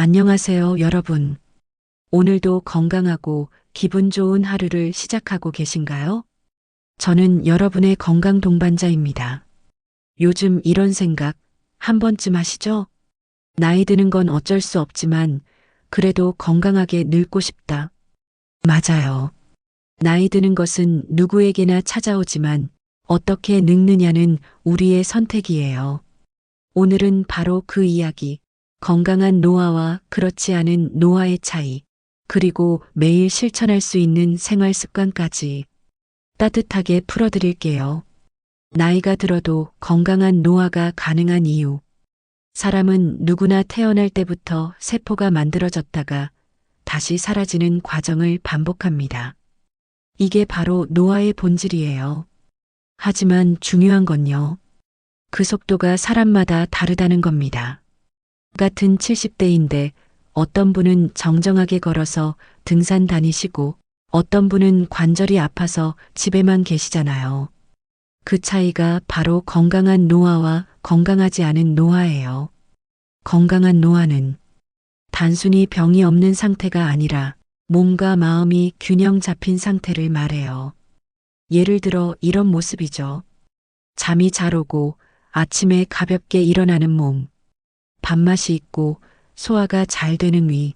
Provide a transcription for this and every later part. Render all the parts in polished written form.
안녕하세요, 여러분. 오늘도 건강하고 기분 좋은 하루를 시작하고 계신가요? 저는 여러분의 건강 동반자입니다. 요즘 이런 생각 한 번쯤 하시죠? 나이 드는 건 어쩔 수 없지만 그래도 건강하게 늙고 싶다. 맞아요. 나이 드는 것은 누구에게나 찾아오지만 어떻게 늙느냐는 우리의 선택이에요. 오늘은 바로 그 이야기, 건강한 노화와 그렇지 않은 노화의 차이, 그리고 매일 실천할 수 있는 생활 습관까지 따뜻하게 풀어드릴게요. 나이가 들어도 건강한 노화가 가능한 이유. 사람은 누구나 태어날 때부터 세포가 만들어졌다가 다시 사라지는 과정을 반복합니다. 이게 바로 노화의 본질이에요. 하지만 중요한 건요. 그 속도가 사람마다 다르다는 겁니다. 같은 70대인데 어떤 분은 정정하게 걸어서 등산 다니시고 어떤 분은 관절이 아파서 집에만 계시잖아요. 그 차이가 바로 건강한 노화와 건강하지 않은 노화예요. 건강한 노화는 단순히 병이 없는 상태가 아니라 몸과 마음이 균형 잡힌 상태를 말해요. 예를 들어 이런 모습이죠. 잠이 잘 오고 아침에 가볍게 일어나는 몸, 밥맛이 있고 소화가 잘 되는 위,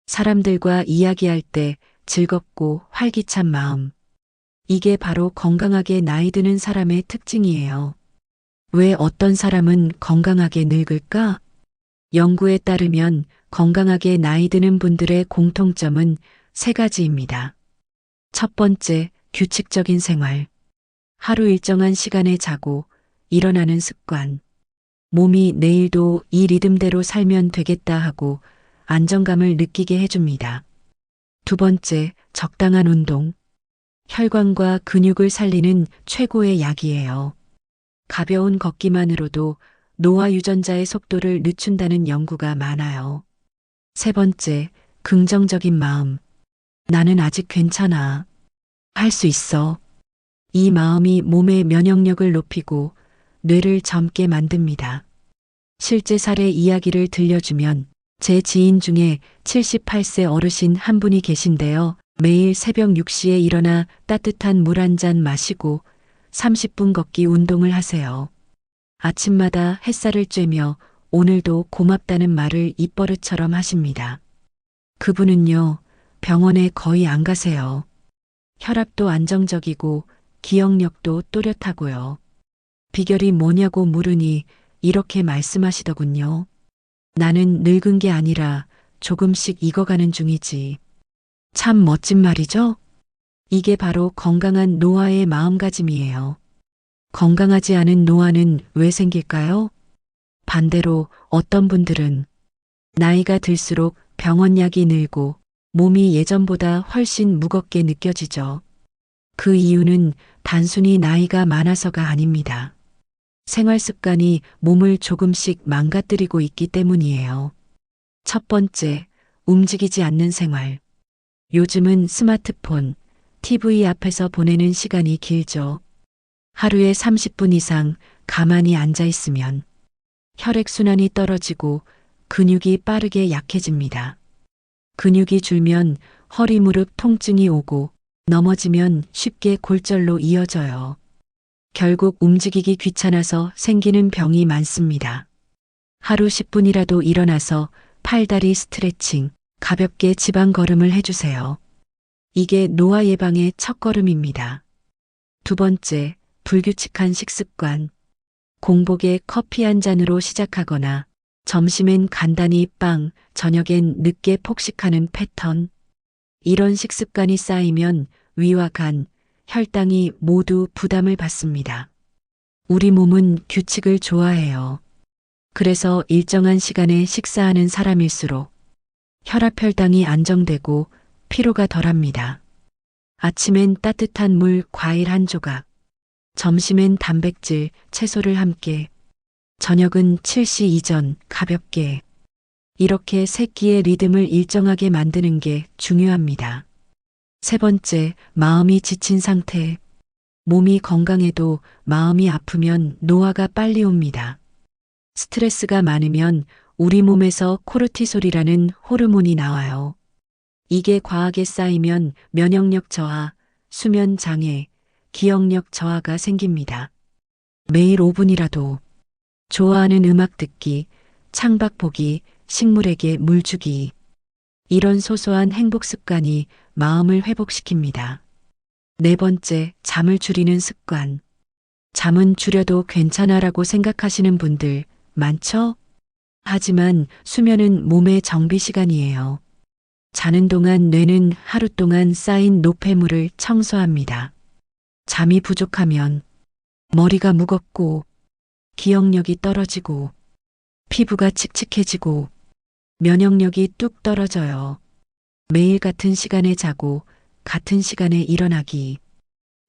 사람들과 이야기할 때 즐겁고 활기찬 마음. 이게 바로 건강하게 나이 드는 사람의 특징이에요. 왜 어떤 사람은 건강하게 늙을까? 연구에 따르면 건강하게 나이 드는 분들의 공통점은 세 가지입니다. 첫 번째, 규칙적인 생활. 하루 일정한 시간에 자고 일어나는 습관. 몸이 내일도 이 리듬대로 살면 되겠다 하고 안정감을 느끼게 해줍니다. 두 번째, 적당한 운동. 혈관과 근육을 살리는 최고의 약이에요. 가벼운 걷기만으로도 노화 유전자의 속도를 늦춘다는 연구가 많아요. 세 번째, 긍정적인 마음. 나는 아직 괜찮아. 할 수 있어. 이 마음이 몸의 면역력을 높이고 뇌를 젊게 만듭니다. 실제 사례 이야기를 들려주면 제 지인 중에 78세 어르신 한 분이 계신데요. 매일 새벽 6시에 일어나 따뜻한 물 한 잔 마시고 30분 걷기 운동을 하세요. 아침마다 햇살을 쬐며 오늘도 고맙다는 말을 입버릇처럼 하십니다. 그분은요, 병원에 거의 안 가세요. 혈압도 안정적이고 기억력도 또렷하고요. 비결이 뭐냐고 물으니 이렇게 말씀하시더군요. 나는 늙은 게 아니라 조금씩 익어가는 중이지. 참 멋진 말이죠? 이게 바로 건강한 노화의 마음가짐이에요. 건강하지 않은 노화는 왜 생길까요? 반대로 어떤 분들은 나이가 들수록 병원 약이 늘고 몸이 예전보다 훨씬 무겁게 느껴지죠. 그 이유는 단순히 나이가 많아서가 아닙니다. 생활 습관이 몸을 조금씩 망가뜨리고 있기 때문이에요. 첫 번째, 움직이지 않는 생활. 요즘은 스마트폰, TV 앞에서 보내는 시간이 길죠. 하루에 30분 이상 가만히 앉아 있으면 혈액순환이 떨어지고 근육이 빠르게 약해집니다. 근육이 줄면 허리 무릎 통증이 오고 넘어지면 쉽게 골절로 이어져요. 결국 움직이기 귀찮아서 생기는 병이 많습니다. 하루 10분이라도 일어나서 팔다리 스트레칭, 가볍게 지방 걸음을 해주세요. 이게 노화 예방의 첫걸음입니다. 두 번째, 불규칙한 식습관. 공복에 커피 한 잔으로 시작하거나 점심엔 간단히 빵, 저녁엔 늦게 폭식하는 패턴. 이런 식습관이 쌓이면 위와 간, 혈당이 모두 부담을 받습니다. 우리 몸은 규칙을 좋아해요. 그래서 일정한 시간에 식사하는 사람일수록 혈압 혈당이 안정되고 피로가 덜합니다. 아침엔 따뜻한 물, 과일 한 조각, 점심엔 단백질, 채소를 함께, 저녁은 7시 이전 가볍게. 이렇게 세 끼의 리듬을 일정하게 만드는 게 중요합니다. 세 번째, 마음이 지친 상태. 몸이 건강해도 마음이 아프면 노화가 빨리 옵니다. 스트레스가 많으면 우리 몸에서 코르티솔이라는 호르몬이 나와요. 이게 과하게 쌓이면 면역력 저하, 수면 장애, 기억력 저하가 생깁니다. 매일 5분이라도 좋아하는 음악 듣기, 창밖 보기, 식물에게 물 주기. 이런 소소한 행복 습관이 마음을 회복시킵니다. 네 번째, 잠을 줄이는 습관. 잠은 줄여도 괜찮아라고 생각하시는 분들 많죠? 하지만 수면은 몸의 정비 시간이에요. 자는 동안 뇌는 하루 동안 쌓인 노폐물을 청소합니다. 잠이 부족하면 머리가 무겁고 기억력이 떨어지고 피부가 칙칙해지고 면역력이 뚝 떨어져요. 매일 같은 시간에 자고 같은 시간에 일어나기.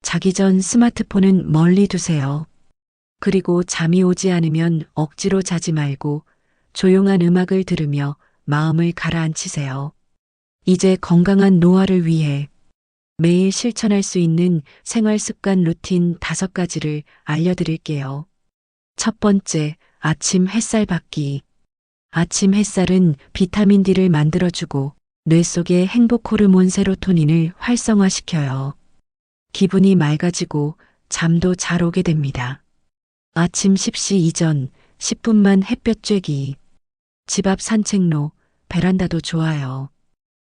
자기 전 스마트폰은 멀리 두세요. 그리고 잠이 오지 않으면 억지로 자지 말고 조용한 음악을 들으며 마음을 가라앉히세요. 이제 건강한 노화를 위해 매일 실천할 수 있는 생활 습관 루틴 5가지를 알려드릴게요. 첫 번째, 아침 햇살 받기. 아침 햇살은 비타민 D를 만들어주고 뇌 속의 행복 호르몬 세로토닌을 활성화시켜요. 기분이 맑아지고 잠도 잘 오게 됩니다. 아침 식시 이전 10분만 햇볕 쬐기. 집 앞 산책로, 베란다도 좋아요.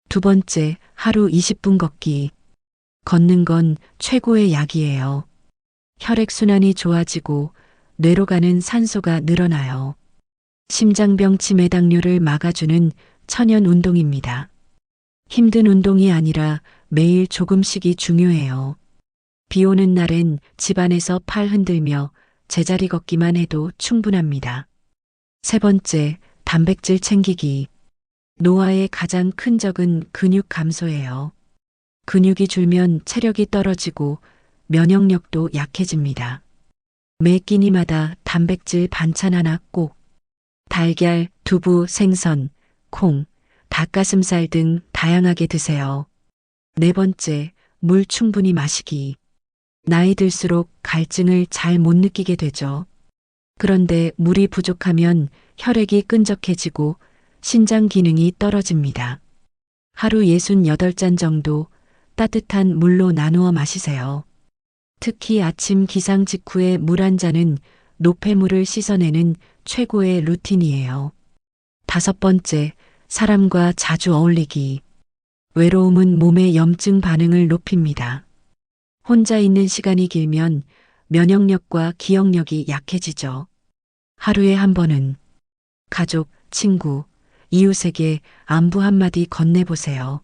두 번째, 하루 20분 걷기. 걷는 건 최고의 약이에요. 혈액순환이 좋아지고 뇌로 가는 산소가 늘어나요. 심장병 치매당뇨를 막아주는 천연 운동입니다. 힘든 운동이 아니라 매일 조금씩이 중요해요. 비 오는 날엔 집안에서 팔 흔들며 제자리 걷기만 해도 충분합니다. 세 번째, 단백질 챙기기. 노화의 가장 큰 적은 근육 감소예요. 근육이 줄면 체력이 떨어지고 면역력도 약해집니다. 매 끼니마다 단백질 반찬 하나 꼭. 달걀, 두부, 생선, 콩, 닭가슴살 등 다양하게 드세요. 네 번째, 물 충분히 마시기. 나이 들수록 갈증을 잘 못 느끼게 되죠. 그런데 물이 부족하면 혈액이 끈적해지고 신장 기능이 떨어집니다. 하루 68잔 정도 따뜻한 물로 나누어 마시세요. 특히 아침 기상 직후에 물 한 잔은 노폐물을 씻어내는 최고의 루틴이에요. 다섯 번째, 사람과 자주 어울리기. 외로움은 몸의 염증 반응을 높입니다. 혼자 있는 시간이 길면 면역력과 기억력이 약해지죠. 하루에 한 번은 가족, 친구, 이웃에게 안부 한마디 건네보세요.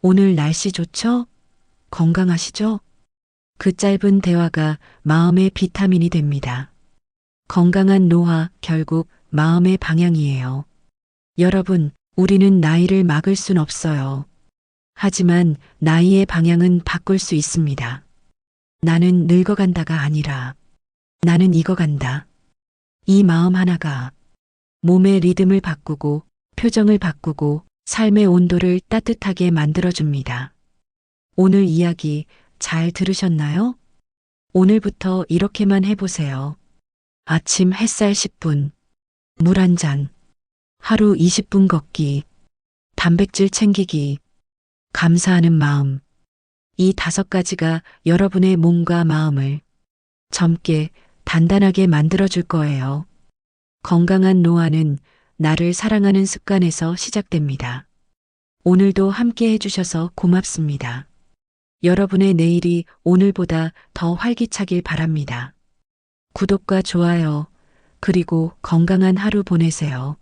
오늘 날씨 좋죠? 건강하시죠? 그 짧은 대화가 마음의 비타민이 됩니다. 건강한 노화, 결국 마음의 방향이에요. 여러분, 우리는 나이를 막을 순 없어요. 하지만 나이의 방향은 바꿀 수 있습니다. 나는 늙어간다가 아니라 나는 익어간다. 이 마음 하나가 몸의 리듬을 바꾸고 표정을 바꾸고 삶의 온도를 따뜻하게 만들어줍니다. 오늘 이야기 잘 들으셨나요? 오늘부터 이렇게만 해보세요. 아침 햇살 10분, 물 한 잔, 하루 20분 걷기, 단백질 챙기기, 감사하는 마음. 이 5가지가 여러분의 몸과 마음을 젊게 단단하게 만들어줄 거예요. 건강한 노화는 나를 사랑하는 습관에서 시작됩니다. 오늘도 함께 해주셔서 고맙습니다. 여러분의 내일이 오늘보다 더 활기차길 바랍니다. 구독과 좋아요, 그리고 건강한 하루 보내세요.